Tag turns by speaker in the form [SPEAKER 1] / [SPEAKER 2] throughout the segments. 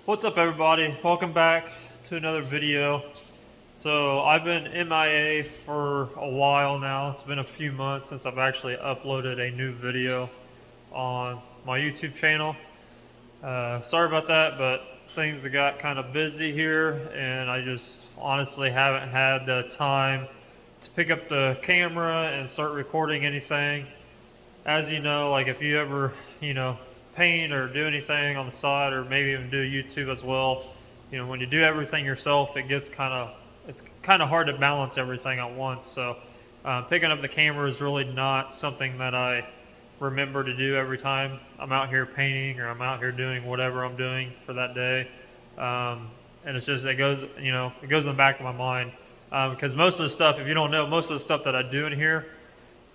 [SPEAKER 1] What's up, everybody? Welcome back to another video. So I've been MIA for a while now. It's been a few months since I've actually uploaded a new video on my YouTube channel. Sorry about that, but things have got kind of busy here, and I just honestly haven't had the time to pick up the camera and start recording anything. As you know, like if you ever, paint or do anything on the side, or maybe even do YouTube as well, when you do everything yourself, it's kind of hard to balance everything at once. So picking up the camera is really not something that I remember to do every time I'm out here painting or I'm out here doing whatever I'm doing for that day. And it's just, it goes in the back of my mind. Because most of the stuff, if you don't know, most of the stuff that I do in here,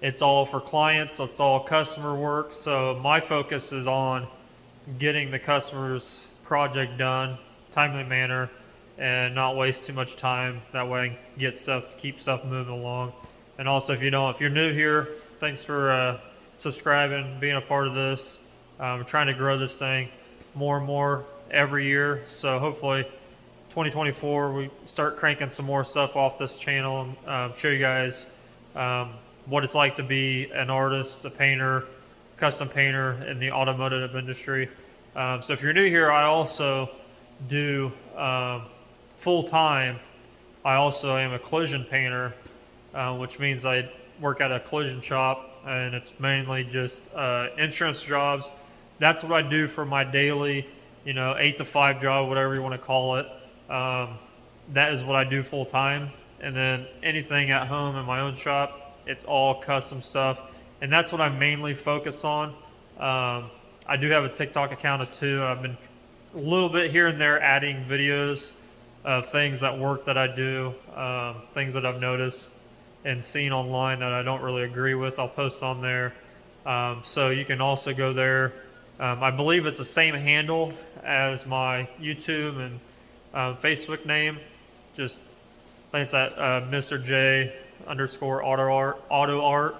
[SPEAKER 1] it's all for clients, it's all customer work. So my focus is on getting the customer's project done, timely manner, and not waste too much time. That way I can keep stuff moving along. And also, if you're new here, thanks for subscribing, being a part of this. We're trying to grow this thing more and more every year. So hopefully 2024, we start cranking some more stuff off this channel and show you guys what it's like to be an artist, a painter, custom painter in the automotive industry. So if you're new here, I also do full-time. I also am a collision painter, which means I work at a collision shop, and it's mainly just insurance jobs. That's what I do for my daily, 8 to 5 job, whatever you want to call it. That is what I do full-time. And then anything at home in my own shop, it's all custom stuff, and that's what I mainly focus on. I do have a TikTok account too. I've been a little bit here and there adding videos of things at work that I do, things that I've noticed and seen online that I don't really agree with. I'll post on there. So you can also go there. I believe it's the same handle as my YouTube and Facebook name. I think it's at MR.J _ auto art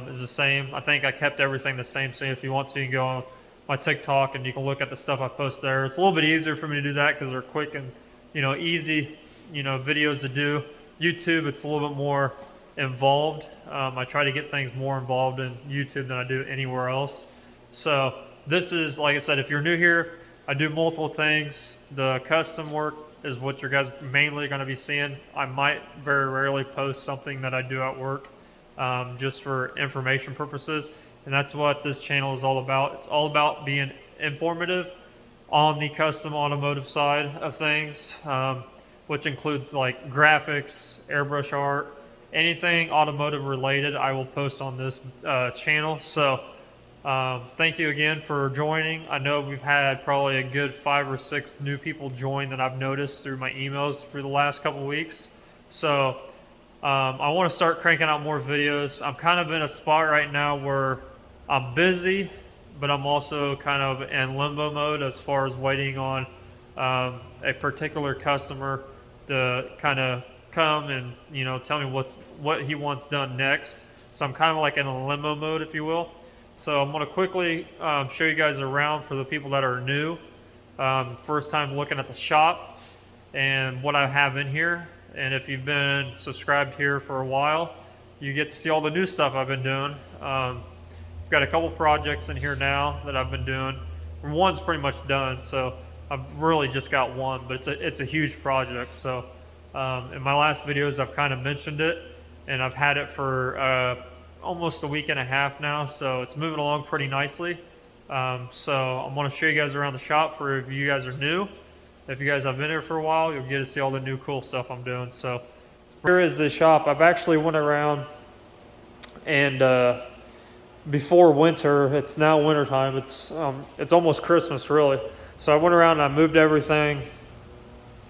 [SPEAKER 1] is the same. I think I kept everything the same, so if you want to, you can go on my TikTok and you can look at the stuff I post there. It's a little bit easier for me to do that because they're quick and easy videos to do. YouTube, it's a little bit more involved. I try to get things more involved in YouTube than I do anywhere else. So this is, like I said, if you're new here, I do multiple things. The custom work is what you guys mainly going to be seeing. I might very rarely post something that I do at work, just for information purposes, and that's what this channel is all about. It's all about being informative on the custom automotive side of things, which includes like graphics, airbrush art, anything automotive related I will post on this channel. So thank you again for joining. I know we've had probably a good 5 or 6 new people join that I've noticed through my emails through the last couple of weeks. So I want to start cranking out more videos. I'm kind of in a spot right now where I'm busy, but I'm also kind of in limbo mode as far as waiting on a particular customer to kind of come and tell me what he wants done next. So I'm kind of like in a limbo mode, if you will. So I'm going to quickly show you guys around for the people that are new, first time looking at the shop and what I have in here. And if you've been subscribed here for a while, you get to see all the new stuff I've been doing. I've got a couple projects in here now that I've been doing. One's pretty much done, so I've really just got one, but it's a huge project. So in my last videos, I've kind of mentioned it, and I've had it for almost a week and a half now, so it's moving along pretty nicely. So I'm going to show you guys around the shop for if you guys are new. If you guys have been here for a while, you'll get to see all the new cool stuff I'm doing. So here is the shop. I've actually went around, and before winter, it's now winter time. It's almost Christmas really. So I went around and I moved everything,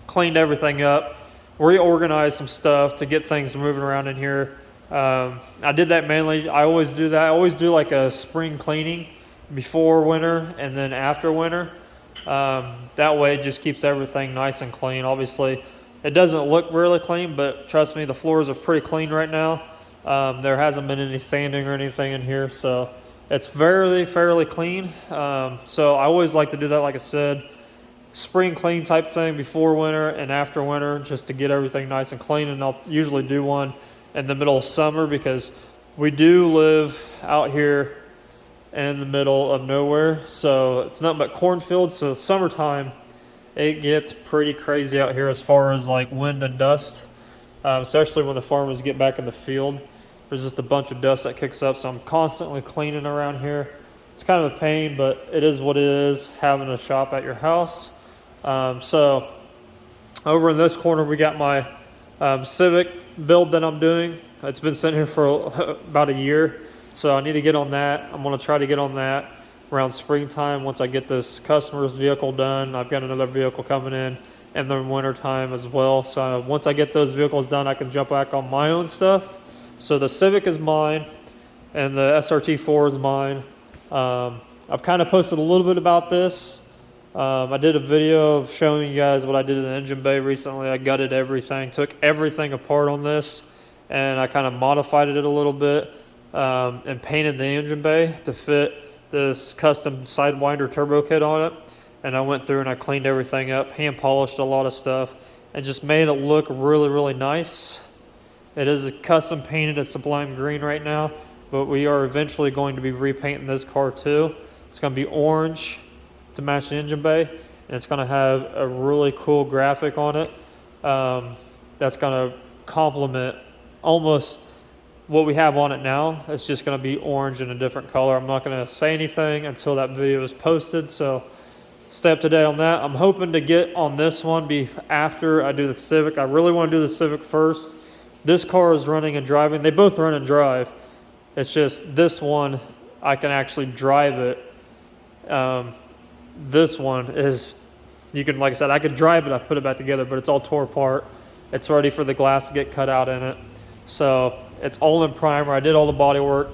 [SPEAKER 1] cleaned everything up, reorganized some stuff to get things moving around in here. I did that mainly. I always do that. I always do like a spring cleaning before winter and then after winter. That way it just keeps everything nice and clean. Obviously it doesn't look really clean, but trust me, the floors are pretty clean right now. There hasn't been any sanding or anything in here, so it's fairly clean. So I always like to do that, like I said, spring clean type thing before winter and after winter, just to get everything nice and clean. And I'll usually do one in the middle of summer because we do live out here in the middle of nowhere, so it's nothing but cornfields. So summertime, it gets pretty crazy out here as far as like wind and dust, especially when the farmers get back in the field. There's just a bunch of dust that kicks up, so I'm constantly cleaning around here. It's kind of a pain, but it is what it is, having a shop at your house. So over in this corner, we got my Civic build that I'm doing. It's been sitting here for about a year, so I need to get on that. I'm going to try to get on that around springtime once I get this customer's vehicle done. I've got another vehicle coming in the winter time as well. So once I get those vehicles done, I can jump back on my own stuff. So the Civic is mine, and the SRT4 is mine. I've kind of posted a little bit about this. I did a video of showing you guys what I did in the engine bay recently. I gutted everything, took everything apart on this, and I kind of modified it a little bit and painted the engine bay to fit this custom Sidewinder turbo kit on it. And I went through and I cleaned everything up, hand polished a lot of stuff, and just made it look really, really nice. It is a custom painted, it's Sublime Green right now, but we are eventually going to be repainting this car too. It's going to be orange to match the engine bay, and it's going to have a really cool graphic on it that's going to complement almost what we have on it now. It's just going to be orange in a different color. I'm not going to say anything until that video is posted, so stay up to date on that. I'm hoping to get on this one after I do the Civic. I really want to do the Civic first. This car is running and driving. They both run and drive. It's just this one, I can actually drive it. This one is, you can, like I said, I could drive it. I put it back together, but it's all tore apart. It's ready for the glass to get cut out in it. So it's all in primer. I did all the body work.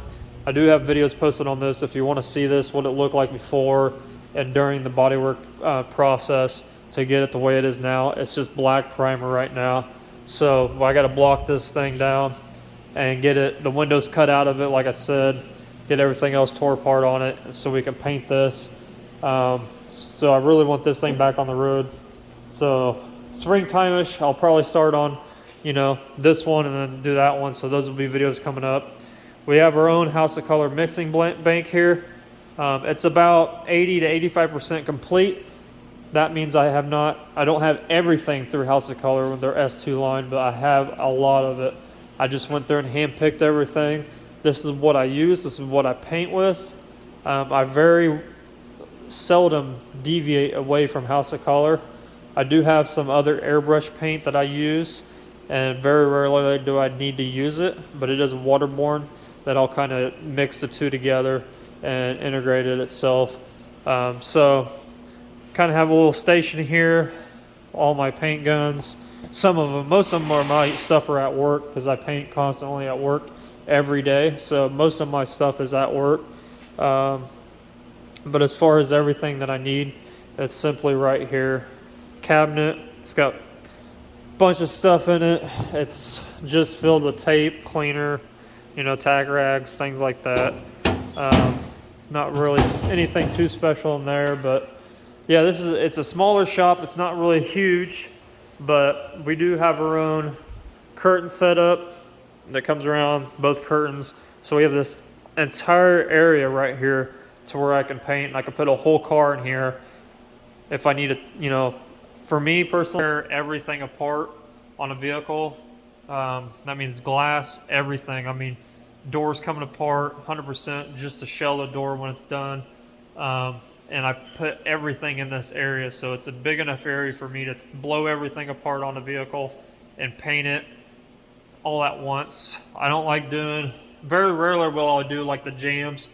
[SPEAKER 1] I do have videos posted on this if you want to see this, what it looked like before and during the bodywork process to get it the way it is now. It's just black primer right now. So I got to block this thing down and get the windows cut out of it, like I said, get everything else tore apart on it so we can paint this. So I really want this thing back on the road. So springtime-ish, I'll probably start on, this one and then do that one. So those will be videos coming up. We have our own House of Color mixing bank here. It's about 80 to 85% complete. That means I don't have everything through House of Color with their S2 line, but I have a lot of it. I just went there and hand-picked everything. This is what I use. This is what I paint with. I very seldom deviate away from House of Color. I do have some other airbrush paint that I use, and very rarely do I need to use it, but it is waterborne that I'll kind of mix the two together and integrate it itself. So kind of have a little station here, all my paint guns. Most of them are my stuff are at work because I paint constantly at work every day. So most of my stuff is at work. But as far as everything that I need, it's simply right here. Cabinet, it's got a bunch of stuff in it. It's just filled with tape, cleaner, tag rags, things like that. Not really anything too special in there, but yeah, it's a smaller shop. It's not really huge, but we do have our own curtain setup that comes around both curtains. So we have this entire area right here to where I can paint, and I can put a whole car in here if I need to, for me personally, tear everything apart on a vehicle. That means glass, everything. I mean, doors coming apart 100% just to shell the door when it's done. And I put everything in this area, so it's a big enough area for me to blow everything apart on the vehicle and paint it all at once. I don't like very rarely will I do like the jams,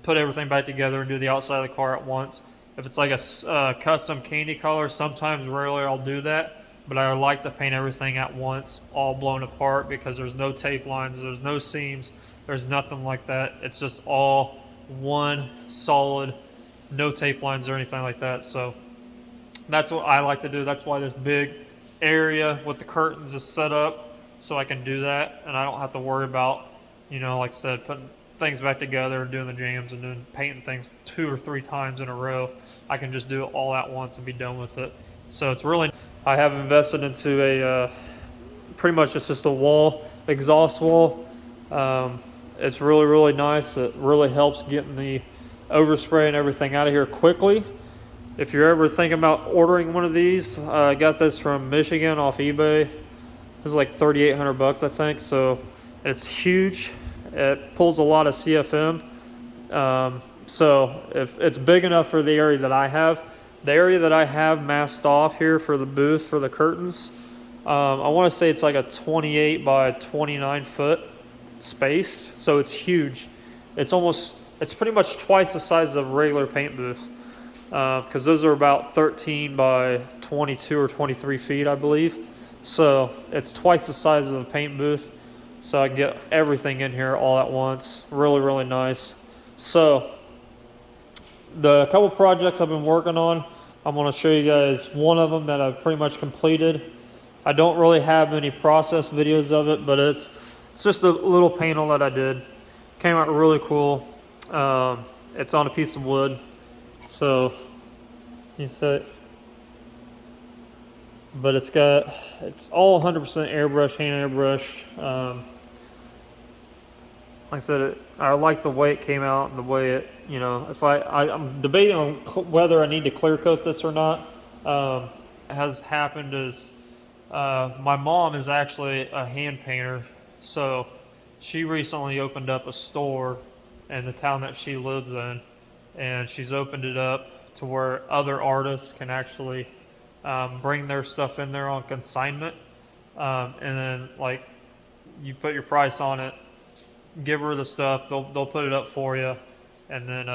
[SPEAKER 1] put everything back together and do the outside of the car at once. If it's like a custom candy color, sometimes rarely I'll do that, but I like to paint everything at once, all blown apart, because there's no tape lines, there's no seams, there's nothing like that. It's just all one solid, no tape lines or anything like that. So that's what I like to do. That's why this big area with the curtains is set up, so I can do that and I don't have to worry about, like I said, putting things back together and doing the jams and then painting things 2 or 3 times in a row. I can just do it all at once and be done with it. So it's really, I have invested into a pretty much just a wall, exhaust wall. It's really, really nice. It really helps getting the overspray and everything out of here quickly. If you're ever thinking about ordering one of these, I got this from Michigan off eBay. It was like 3,800 bucks, I think. So it's huge. It pulls a lot of CFM. So if it's big enough for the area that I have, masked off here for the booth for the curtains, I want to say it's like a 28 by 29 foot space. So it's huge. It's pretty much twice the size of a regular paint booth. Because those are about 13 by 22 or 23 feet, I believe. So it's twice the size of a paint booth. So I get everything in here all at once. Really, really nice. So the couple projects I've been working on, I'm going to show you guys one of them that I've pretty much completed. I don't really have any process videos of it, but it's just a little panel that I did. Came out really cool. It's on a piece of wood. So you said, but it's all 100% airbrush, hand airbrush. Like I said, I like the way it came out and the way it, if I'm debating on whether I need to clear coat this or not. Has happened is my mom is actually a hand painter, so she recently opened up a store in the town that she lives in. And she's opened it up to where other artists can actually bring their stuff in there on consignment. And then, like, you put your price on it, give her the stuff, they'll put it up for you, and then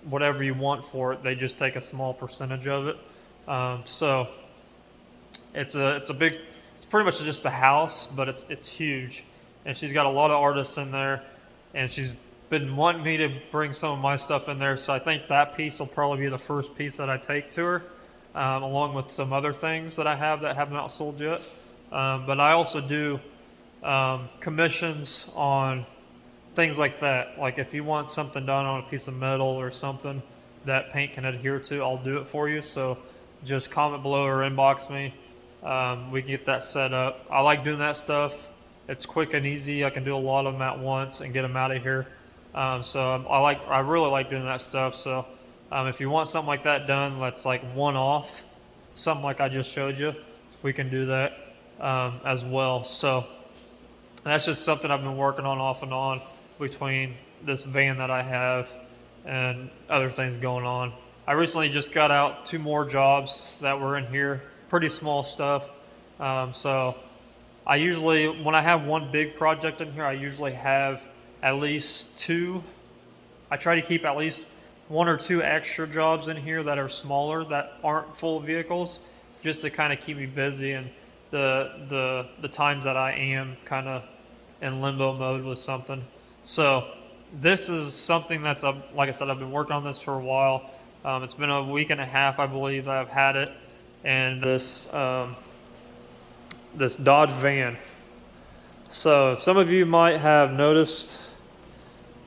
[SPEAKER 1] whatever you want for it, they just take a small percentage of it. So it's pretty much just a house, but it's huge. And she's got a lot of artists in there, and she's been wanting me to bring some of my stuff in there, so I think that piece will probably be the first piece that I take to her, along with some other things that I have that haven't outsold yet. But I also do commissions on things like that. Like if you want something done on a piece of metal or something that paint can adhere to, I'll do it for you. So just comment below or inbox me. We can get that set up. I like doing that stuff. It's quick and easy. I can do a lot of them at once and get them out of here. So I really like doing that stuff. So if you want something like that done, that's like one-off, something like I just showed you, we can do that as well. So that's just something I've been working on off and on between this van that I have and other things going on. I recently just got out 2 more jobs that were in here, pretty small stuff. So I usually, when I have one big project in here, I usually have at least 2. I try to keep at least 1 or 2 extra jobs in here that are smaller, that aren't full vehicles, just to kind of keep me busy and the times that I am kind of in limbo mode with something. So this is something that's, like I said, I've been working on this for a while. It's been a week and a half, I believe, I've had it. And this Dodge van. So some of you might have noticed,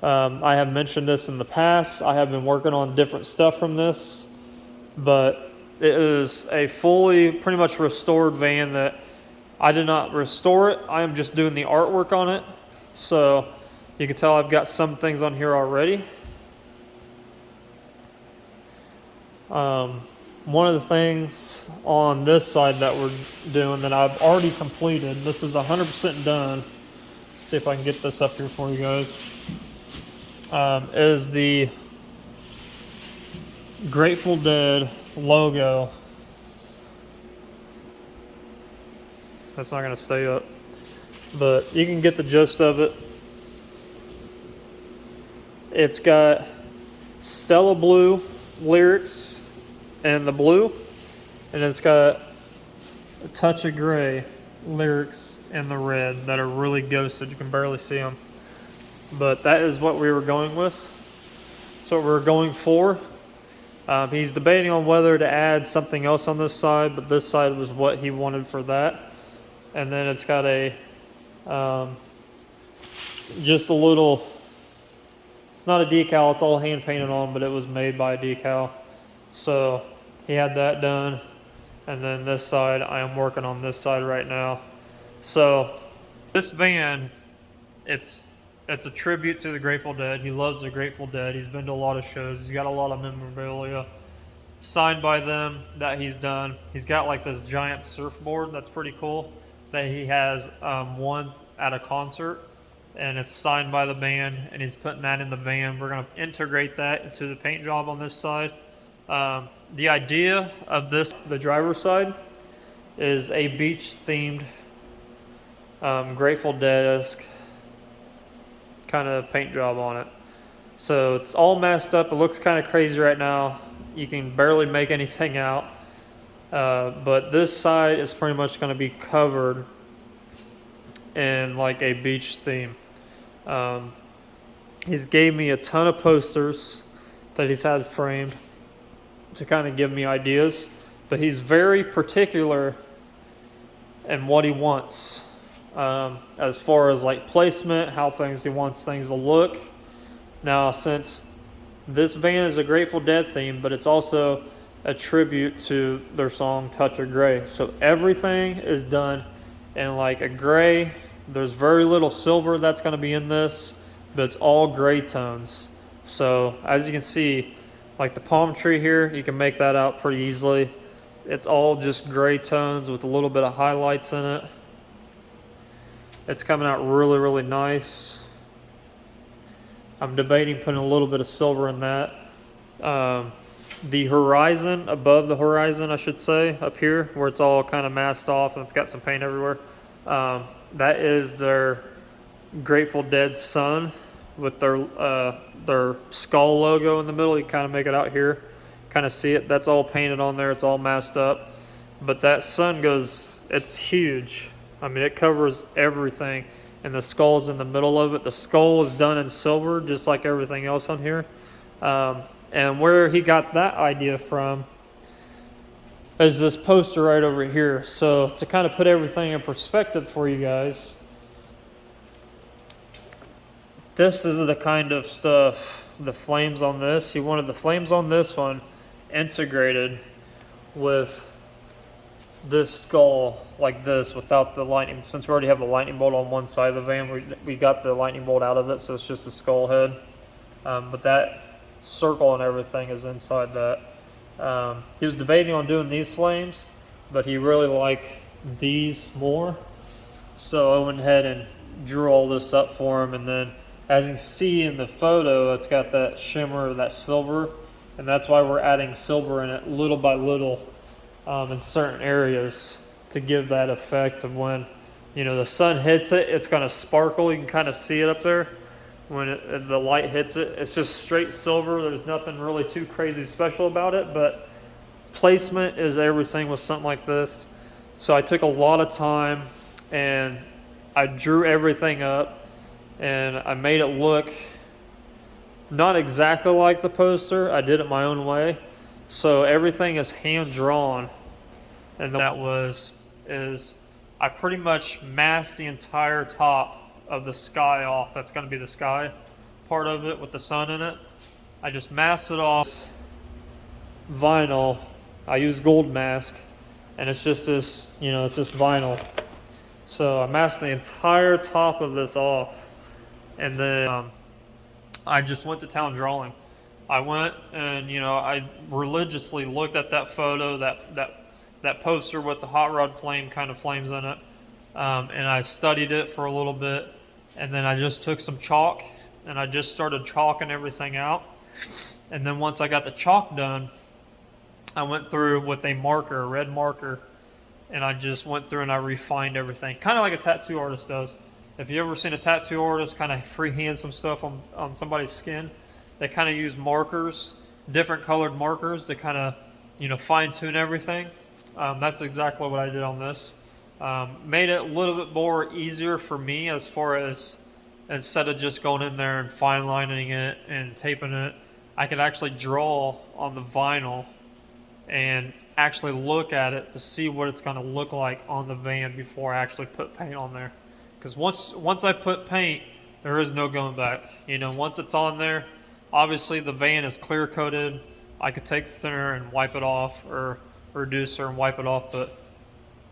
[SPEAKER 1] I have mentioned this in the past. I have been working on different stuff from this, but it is a fully, pretty much restored van that I did not restore it. I am just doing the artwork on it. So you can tell I've got some things on here already. One of the things on this side that we're doing that I've already completed, this is 100% done. Let's see if I can get this up here for you guys. Is the Grateful Dead logo. That's not going to stay up, but you can get the gist of it. It's got Stella Blue lyrics in the blue, and it's got a touch of gray lyrics in the red that are really ghosted. You can barely see them, but that is what we were going with. So what we're going for. He's debating on whether to add something else on this side, but this side was what he wanted for that. And then it's got a just a little It's not a decal, it's all hand painted on, but it was made by a decal. So he had that done. And then this side, I am working on this side right now. So this van, it's a tribute to the Grateful Dead. He loves the Grateful Dead. He's been to a lot of shows. He's got a lot of memorabilia signed by them that he's done. He's got like this giant surfboard that's pretty cool that he has won at a concert, and it's signed by the band, and he's putting that in the van. We're going to integrate that into the paint job on this side. The idea of this, the driver's side, is a beach themed Grateful Dead-esque kind of paint job on it. So it's all messed up. It looks kind of crazy right now. You can barely make anything out. But this side is pretty much going to be covered in like a beach theme. He's gave me a ton of posters that he's had framed to kind of give me ideas, but he's very particular in what he wants as far as like placement, how he wants things to look. Now, since this van is a Grateful Dead theme, but it's also a tribute to their song Touch of Grey, so everything is done in like a gray. There's very little silver that's going to be in this, but it's all gray tones. So as you can see, like the palm tree here, you can make that out pretty easily. It's all just gray tones with a little bit of highlights in it. It's coming out really, really nice. I'm debating putting a little bit of silver in that. The horizon, above the horizon, I should say, up here, where it's all kind of masked off and it's got some paint everywhere, that is their Grateful Dead sun with their skull logo in the middle. You kind of make it out here, kind of see it. That's all painted on there. It's all masked up. But that sun goes, it's huge. I mean, it covers everything. And the skull's in the middle of it. The skull is done in silver, just like everything else on here. And where he got that idea from is this poster right over here. So to kind of put everything in perspective for you guys, this is the kind of stuff, the flames on this. He wanted the flames on this one integrated with this skull like this without the lightning. Since we already have the lightning bolt on one side of the van, we got the lightning bolt out of it, so it's just a skull head. But that circle and everything is inside that. He was debating on doing these flames, but he really liked these more. So I went ahead and drew all this up for him, and then as you can see in the photo, it's got that shimmer, that silver, and that's why we're adding silver in it little by little in certain areas to give that effect of when, you know, the sun hits it, it's going to sparkle. You can kind of see it up there when the light hits it. It's just straight silver. There's nothing really too crazy special about it, but placement is everything with something like this. So I took a lot of time and I drew everything up and I made it look not exactly like the poster. I did it my own way. So everything is hand drawn. And that is I pretty much masked the entire top of the sky off. That's going to be the sky part of it with the sun in it. I just masked it off vinyl. I use gold mask, and it's just this, you know, it's just vinyl. So I masked the entire top of this off, and then I just went to town drawing. I went and, you know, I religiously looked at that photo, that poster with the hot rod flame kind of flames in it, and I studied it for a little bit, and then I just took some chalk and I just started chalking everything out. And then once I got the chalk done, I went through with a marker, a red marker, and I just went through and I refined everything, kind of like a tattoo artist does. If you ever seen a tattoo artist kind of freehand some stuff on somebody's skin, they kind of use markers, different colored markers to kind of, you know, fine tune everything. That's exactly what I did on this. Made it a little bit more easier for me as far as instead of just going in there and fine lining it and taping it, I could actually draw on the vinyl and actually look at it to see what it's going to look like on the van before I actually put paint on there. Because once I put paint, there is no going back. You know, once it's on there, Obviously, the van is clear coated. I could take the thinner and wipe it off, or reducer and wipe it off, but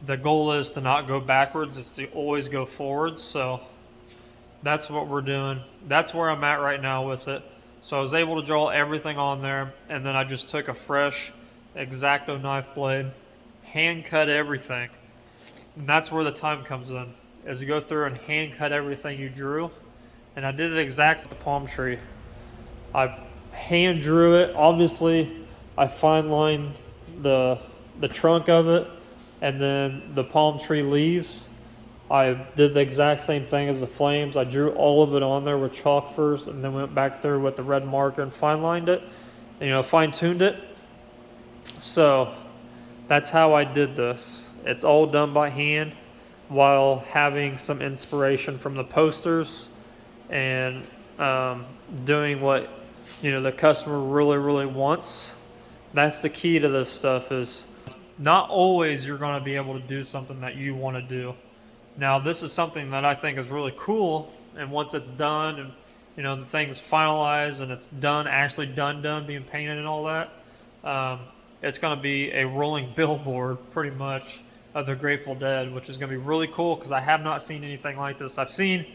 [SPEAKER 1] the goal is to not go backwards, it's to always go forwards. So that's what we're doing. That's where I'm at right now with it. So I was able to draw everything on there, and then I just took a fresh X-Acto knife blade, hand cut everything. And that's where the time comes in, is you go through and hand cut everything you drew. And I did it exactly like the palm tree. I hand drew it. Obviously, I fine lined the trunk of it, and then the palm tree leaves. I did the exact same thing as the flames. I drew all of it on there with chalk first, and then went back through with the red marker and fine lined it, and, fine tuned it. So that's how I did this. It's all done by hand while having some inspiration from the posters and doing what the customer really wants. That's the key to this stuff, is not always you're going to be able to do something that you want to do. Now, this is something that I think is really cool, and once it's done and the thing's finalized and it's done, actually done, being painted and all that, it's going to be a rolling billboard pretty much of the Grateful Dead, which is going to be really cool because I have not seen anything like this. I've seen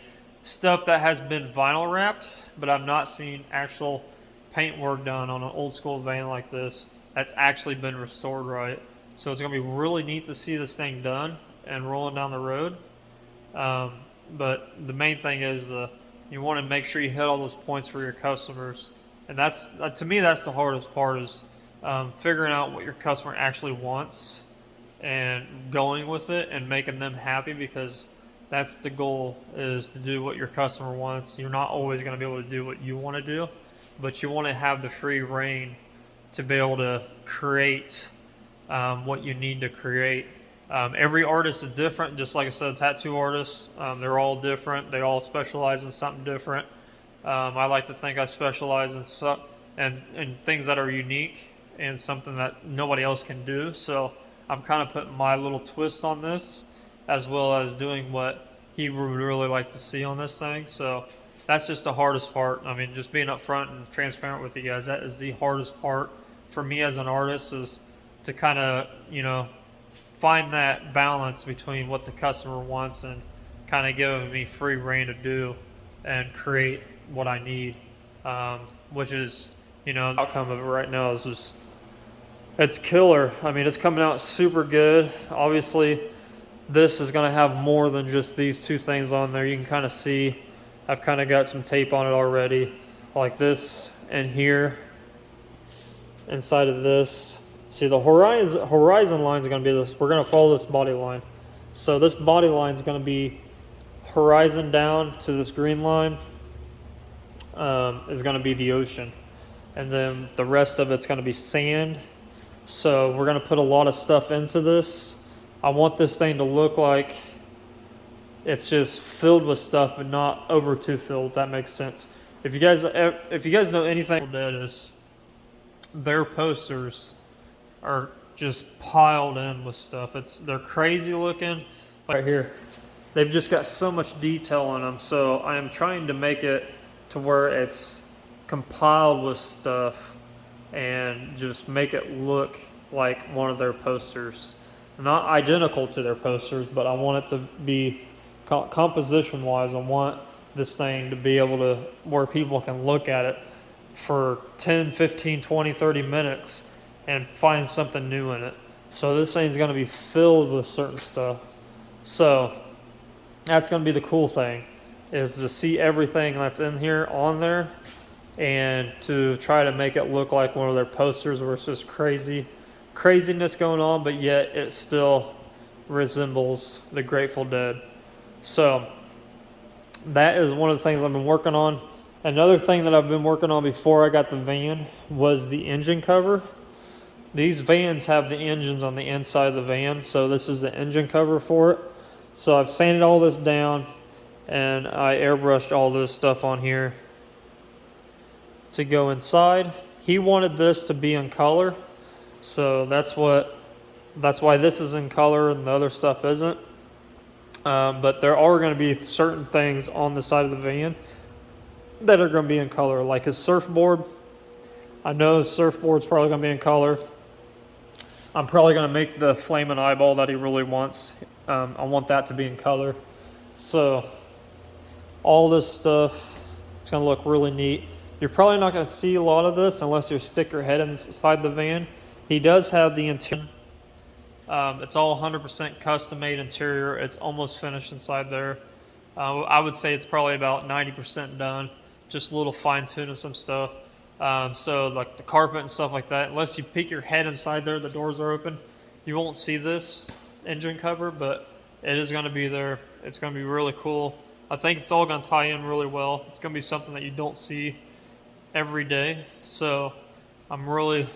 [SPEAKER 1] stuff that has been vinyl wrapped, but I've not seen actual paint work done on an old school van like this that's actually been restored right. So it's going to be really neat to see this thing done and rolling down the road. But the main thing is you want to make sure you hit all those points for your customers. And that's, to me, that's the hardest part, is figuring out what your customer actually wants and going with it and making them happy, because that's the goal, is to do what your customer wants. You're not always going to be able to do what you want to do, but you want to have the free reign to be able to create what you need to create. Every artist is different, just like I said, tattoo artists, they're all different. They all specialize in something different. I like to think I specialize in things that are unique and something that nobody else can do. So I'm kind of putting my little twist on this, as well as doing what he would really like to see on this thing. So that's just the hardest part. I mean, just being upfront and transparent with you guys, that is the hardest part for me as an artist, is to kind of, find that balance between what the customer wants and kind of giving me free reign to do and create what I need, which is, the outcome of it right now is just, it's killer. I mean, it's coming out super good. Obviously, this is going to have more than just these two things on there. You can kind of see I've kind of got some tape on it already, like this and here inside of this. See, the horizon line is going to be this. We're going to follow this body line. So this body line is going to be horizon down to this green line, is going to be the ocean. And then the rest of it's going to be sand. So we're going to put a lot of stuff into this. I want this thing to look like it's just filled with stuff, but not over too filled, if that makes sense. If you guys know anything, that is, their posters are just piled in with stuff. They're crazy looking. Right here, they've just got so much detail on them. So I am trying to make it to where it's compiled with stuff and just make it look like one of their posters. Not identical to their posters, but I want it to be composition wise. I want this thing to be able to, where people can look at it for 10, 15, 20, 30 minutes and find something new in it. So this thing's going to be filled with certain stuff. So that's going to be the cool thing, is to see everything that's in here on there and to try to make it look like one of their posters where it's just craziness going on, but yet it still resembles the Grateful Dead. So that is one of the things I've been working on. Another thing that I've been working on before I got the van was the engine cover. These vans have the engines on the inside of the van, so this is the engine cover for it. So I've sanded all this down and I airbrushed all this stuff on here to go inside. He wanted this to be in color, so that's why this is in color and the other stuff isn't. But there are going to be certain things on the side of the van that are going to be in color, like his surfboard. I know his surfboard's probably going to be in color. I'm probably going to make the flaming eyeball that he really wants. I want that to be in color. So all this stuff, it's going to look really neat. You're probably not going to see a lot of this unless you stick your head inside the van. He does have the interior. It's all 100% custom made interior. It's almost finished inside there. I would say it's probably about 90% done. Just a little fine tuning some stuff. So like the carpet and stuff like that, unless you peek your head inside there, the doors are open, you won't see this engine cover, but it is going to be there. It's going to be really cool. I think it's all going to tie in really well. It's going to be something that you don't see every day. So I'm really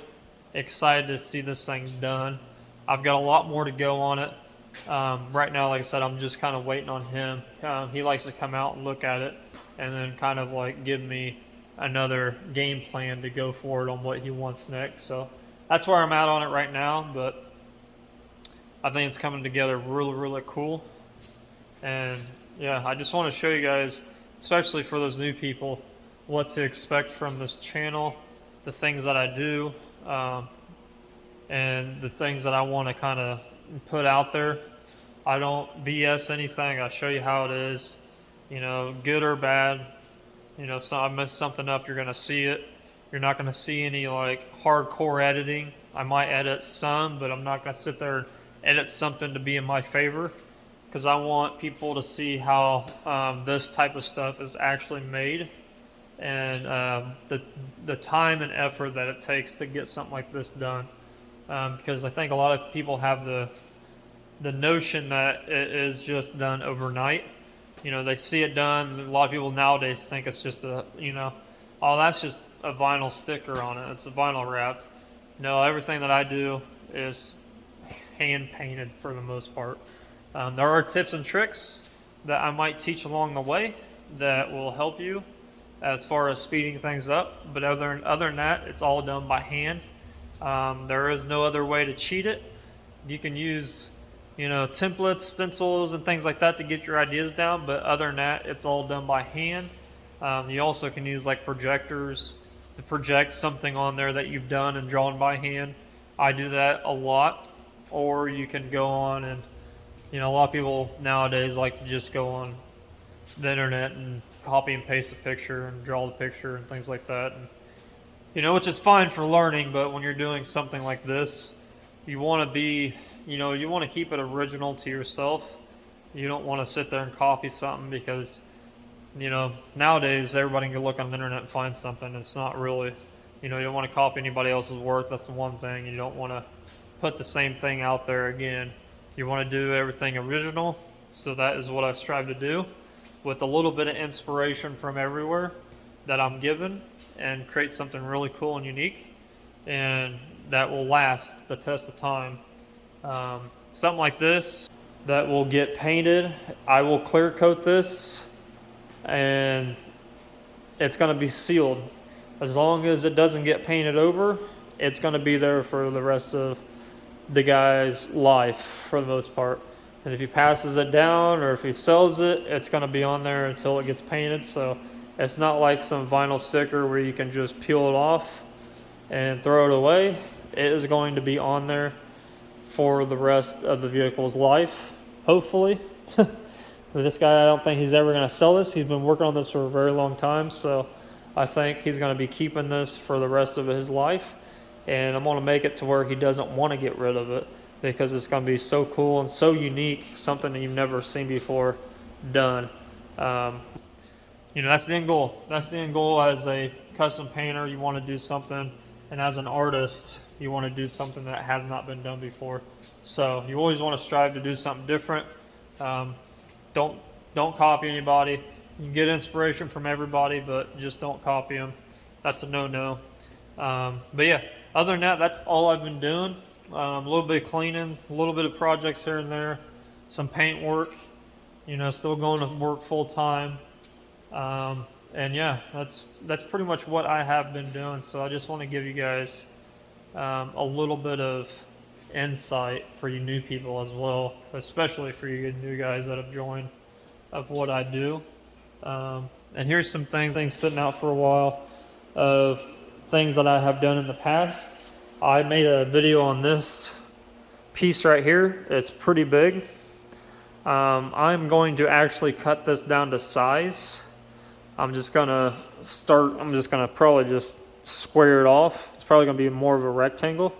[SPEAKER 1] excited to see this thing done. I've got a lot more to go on it. Right now, like I said, I'm just kind of waiting on him. He likes to come out and look at it and then kind of like give me another game plan to go forward on what he wants next. So that's where I'm at on it right now, but I think it's coming together really, really cool. And yeah, I just want to show you guys, especially for those new people, what to expect from this channel, the things that I do, and the things that I want to kind of put out there. I don't BS anything. I show you how it is, you know, good or bad. You know, if I mess something up, you're going to see it. You're not going to see any like hardcore editing. I might edit some, but I'm not going to sit there and edit something to be in my favor, because I want people to see how this type of stuff is actually made, and the time and effort that it takes to get something like this done. Because I think a lot of people have the notion that it is just done overnight. You know, they see it done. A lot of people nowadays think it's just oh, that's just a vinyl sticker on it. It's a vinyl wrapped. No, everything that I do is hand painted for the most part. There are tips and tricks that I might teach along the way that will help you as far as speeding things up. But other than that, it's all done by hand. There is no other way to cheat it. You can use, you know, templates, stencils, and things like that to get your ideas down, but other than that, it's all done by hand. You also can use like projectors to project something on there that you've done and drawn by hand. I do that a lot. Or you can go on and, you know, a lot of people nowadays like to just go on the internet and copy and paste a picture and draw the picture and things like that. And, you know, which is fine for learning, but when you're doing something like this, you want to be, you know, you want to keep it original to yourself. You don't want to sit there and copy something, because, you know, nowadays everybody can look on the internet and find something. It's not really, you know, you don't want to copy anybody else's work. That's the one thing. You don't want to put the same thing out there again. You want to do everything original. So that is what I've strived to do, with a little bit of inspiration from everywhere that I'm given, and create something really cool and unique, and that will last the test of time. Something like this that will get painted. I will clear coat this, and it's going to be sealed. As long as it doesn't get painted over, it's going to be there for the rest of the guy's life for the most part. And if he passes it down or if he sells it, it's going to be on there until it gets painted. So it's not like some vinyl sticker where you can just peel it off and throw it away. It is going to be on there for the rest of the vehicle's life, hopefully. This guy, I don't think he's ever going to sell this. He's been working on this for a very long time, so I think he's going to be keeping this for the rest of his life. And I'm going to make it to where he doesn't want to get rid of it, because it's going to be so cool and so unique, something that you've never seen before done. You know, that's the end goal. That's the end goal. As a custom painter, you want to do something, and as an artist, you want to do something that has not been done before. So you always want to strive to do something different. Don't copy anybody. You can get inspiration from everybody, but just don't copy them. That's a no-no. But yeah, other than that, that's all I've been doing. A little bit of cleaning, a little bit of projects here and there, some paint work, you know, still going to work full time. And yeah, that's pretty much what I have been doing. So I just want to give you guys a little bit of insight for you new people as well, especially for you new guys that have joined, of what I do. And here's some things sitting out for a while of things that I have done in the past. I made a video on this piece right here. It's pretty big. I'm going to actually cut this down to size. I'm just gonna probably just square it off. It's probably gonna be more of a rectangle,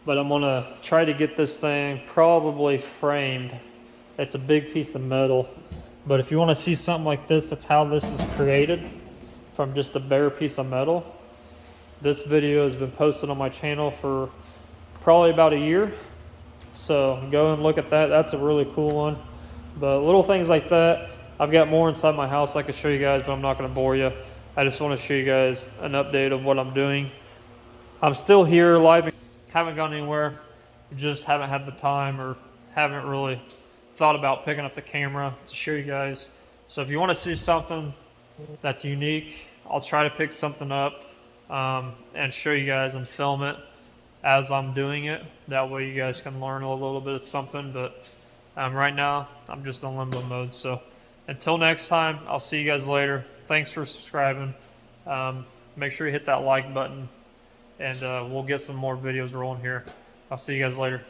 [SPEAKER 1] but I'm gonna try to get this thing probably framed. It's a big piece of metal, but if you wanna see something like this, that's how this is created, from just a bare piece of metal. This video has been posted on my channel for probably about a year. So go and look at that. That's a really cool one. But little things like that. I've got more inside my house I can show you guys, but I'm not going to bore you. I just want to show you guys an update of what I'm doing. I'm still here live, haven't gone anywhere. Just haven't had the time or haven't really thought about picking up the camera to show you guys. So if you want to see something that's unique, I'll try to pick something up and show you guys and film it as I'm doing it. That way you guys can learn a little bit of something. But right now, I'm just in limbo mode. So until next time, I'll see you guys later. Thanks for subscribing. Make sure you hit that like button, and we'll get some more videos rolling here. I'll see you guys later.